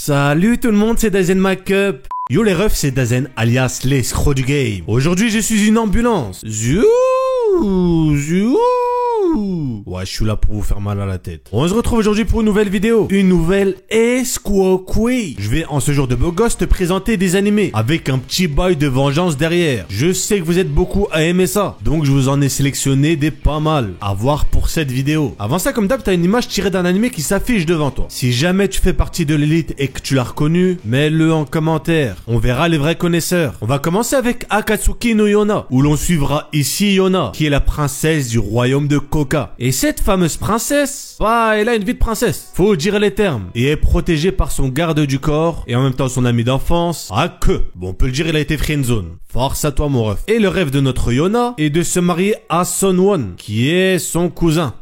Salut tout le monde, c'est Dazen Makeup. Yo les refs, c'est Dazen alias l'escroc du game. Aujourd'hui, je suis une ambulance. Zou. Ouais, je suis là pour vous faire mal à la tête. On se retrouve aujourd'hui pour une nouvelle vidéo. Une nouvelle escroquerie. Je vais en ce jour de beau gosse te présenter des animés avec un petit bail de vengeance derrière. Je sais que vous êtes beaucoup à aimer ça, donc je vous en ai sélectionné des pas mal à voir pour cette vidéo. Avant ça, comme d'hab, t'as une image tirée d'un animé qui s'affiche devant toi. Si jamais tu fais partie de l'élite et que tu l'as reconnu, mets-le en commentaire. On verra les vrais connaisseurs. On va commencer avec Akatsuki no Yona, où l'on suivra ici Yona, qui est la princesse du royaume de Koka. Et cette fameuse princesse, bah, elle a une vie de princesse. Faut dire les termes. Et est protégée par son garde du corps, et en même temps son ami d'enfance, bon, on peut le dire, il a été friendzone. Force à toi, mon ref. Et le rêve de notre Yona est de se marier à Sonwon, qui est son cousin.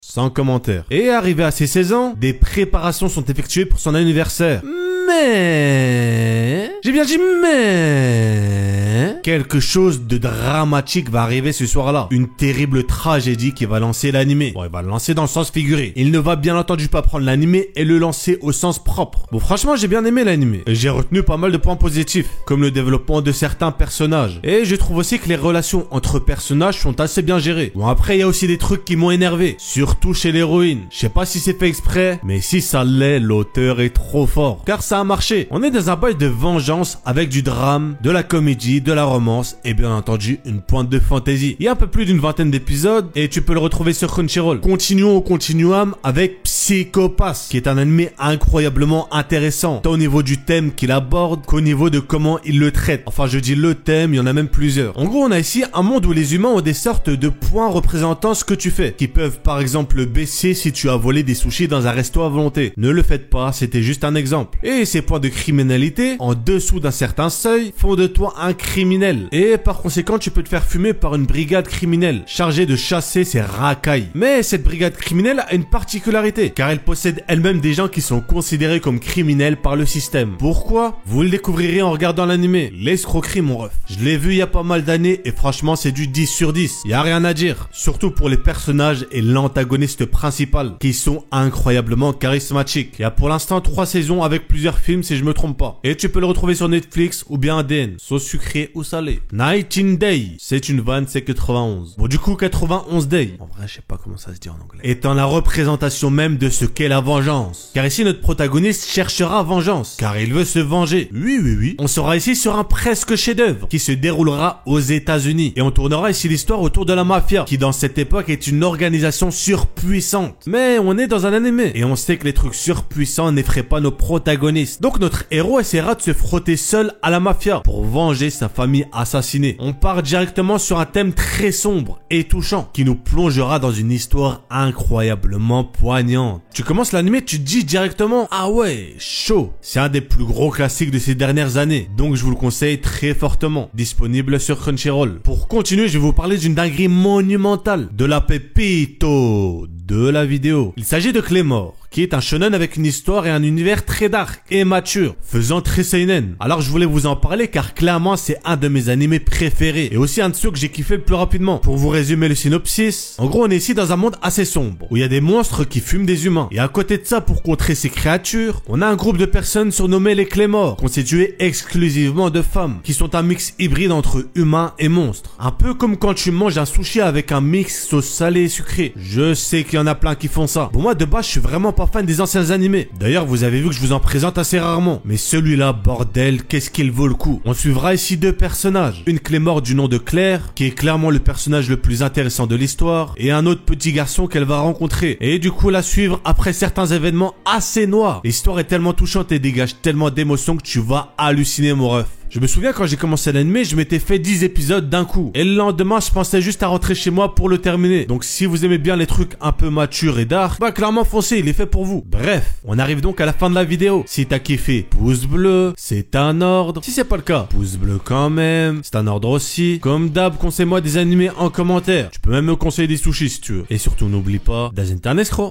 Sans commentaire. Et arrivé à ses 16 ans, des préparations sont effectuées pour son anniversaire. Mais... j'ai bien dit mais... quelque chose de dramatique va arriver ce soir-là. Une terrible tragédie qui va lancer l'animé. Bon, il va le lancer dans le sens figuré. Il ne va bien entendu pas prendre l'animé et le lancer au sens propre. Bon, franchement, j'ai bien aimé l'animé. J'ai retenu pas mal de points positifs, comme le développement de certains personnages. Et je trouve aussi que les relations entre personnages sont assez bien gérées. Bon, après, il y a aussi des trucs qui m'ont énervé. Surtout chez l'héroïne. Je sais pas si c'est fait exprès, mais si ça l'est, l'auteur est trop fort. Car ça a marché. On est dans un bail de vengeance avec du drame, de la comédie, de la romance et bien entendu une pointe de fantaisie. Il y a un peu plus d'une vingtaine d'épisodes et tu peux le retrouver sur Crunchyroll. Continuons au continuum avec Psycho Pass, qui est un animé incroyablement intéressant, tant au niveau du thème qu'il aborde qu'au niveau de comment il le traite. Enfin, je dis le thème, il y en a même plusieurs. En gros, on a ici un monde où les humains ont des sortes de points représentant ce que tu fais, qui peuvent par exemple baisser si tu as volé des sushis dans un resto à volonté. Ne le faites pas, c'était juste un exemple. Et ces points de criminalité, en dessous d'un certain seuil, font de toi un criminel. Et par conséquent, tu peux te faire fumer par une brigade criminelle, chargée de chasser ces racailles. Mais cette brigade criminelle a une particularité, car elle possède elle-même des gens qui sont considérés comme criminels par le système. Pourquoi? Vous le découvrirez en regardant l'animé. L'escroquerie, mon ref. Je l'ai vu il y a pas mal d'années et franchement, c'est du 10 sur 10. Y a rien à dire. Surtout pour les personnages et l'antagoniste principal, qui sont incroyablement charismatiques. Il y a pour l'instant 3 saisons avec plusieurs films si je me trompe pas. Et tu peux le retrouver sur Netflix ou bien ADN, sauce sucrée ou salée. Night in Day, c'est une vanne, c'est 91. Bon, du coup 91 Day, en vrai je sais pas comment ça se dit en anglais, étant la représentation même de ce qu'est la vengeance. Car ici notre protagoniste cherchera vengeance, car il veut se venger. Oui. On sera ici sur un presque chef-d'œuvre qui se déroulera aux États-Unis. Et on tournera ici l'histoire autour de la mafia, qui dans cette époque est une organisation surpuissante. Mais on est dans un animé, et on sait que les trucs surpuissants n'effraient pas nos protagonistes. Donc notre héros essaiera de se frotter seul à la mafia pour venger sa famille assassinée. On part directement sur un thème très sombre et touchant qui nous plongera dans une histoire incroyablement poignante. Tu commences l'anime, tu te dis directement ah ouais, chaud. C'est un des plus gros classiques de ces dernières années, donc je vous le conseille très fortement. Disponible sur Crunchyroll. Pour continuer, je vais vous parler d'une dinguerie monumentale, de la pépito de la vidéo. Il s'agit de Claymore, qui est un shonen avec une histoire et un univers très dark et mature, faisant très seinen. Alors je voulais vous en parler car clairement c'est un de mes animés préférés et aussi un de ceux que j'ai kiffé le plus rapidement. Pour vous résumer le synopsis, en gros on est ici dans un monde assez sombre, où il y a des monstres qui fument des humains. Et à côté de ça, pour contrer ces créatures, on a un groupe de personnes surnommées les Claymore, constitués exclusivement de femmes, qui sont un mix hybride entre humains et monstres. Un peu comme quand tu manges un sushi avec un mix sauce salée et sucrée. Je sais qu'il y en a plein qui font ça. Pour moi de base je suis vraiment pas fan des anciens animés. D'ailleurs vous avez vu que je vous en présente assez rarement. Mais celui-là, bordel, qu'est-ce qu'il vaut le coup. On suivra ici 2 personnages. Une Claymore du nom de Claire, qui est clairement le personnage le plus intéressant de l'histoire, et un autre petit garçon qu'elle va rencontrer. Et du coup la suivre après certains événements assez noirs. L'histoire est tellement touchante et dégage tellement d'émotions que tu vas halluciner, mon ref. Je me souviens quand j'ai commencé l'anime, je m'étais fait 10 épisodes d'un coup. Et le lendemain, je pensais juste à rentrer chez moi pour le terminer. Donc si vous aimez bien les trucs un peu matures et dark, bah clairement foncez, il est fait pour vous. Bref, on arrive donc à la fin de la vidéo. Si t'as kiffé, pouce bleu, c'est un ordre. Si c'est pas le cas, pouce bleu quand même, c'est un ordre aussi. Comme d'hab, conseille-moi des animés en commentaire. Tu peux même me conseiller des sushis si tu veux. Et surtout n'oublie pas, Dazen t'es un escroc.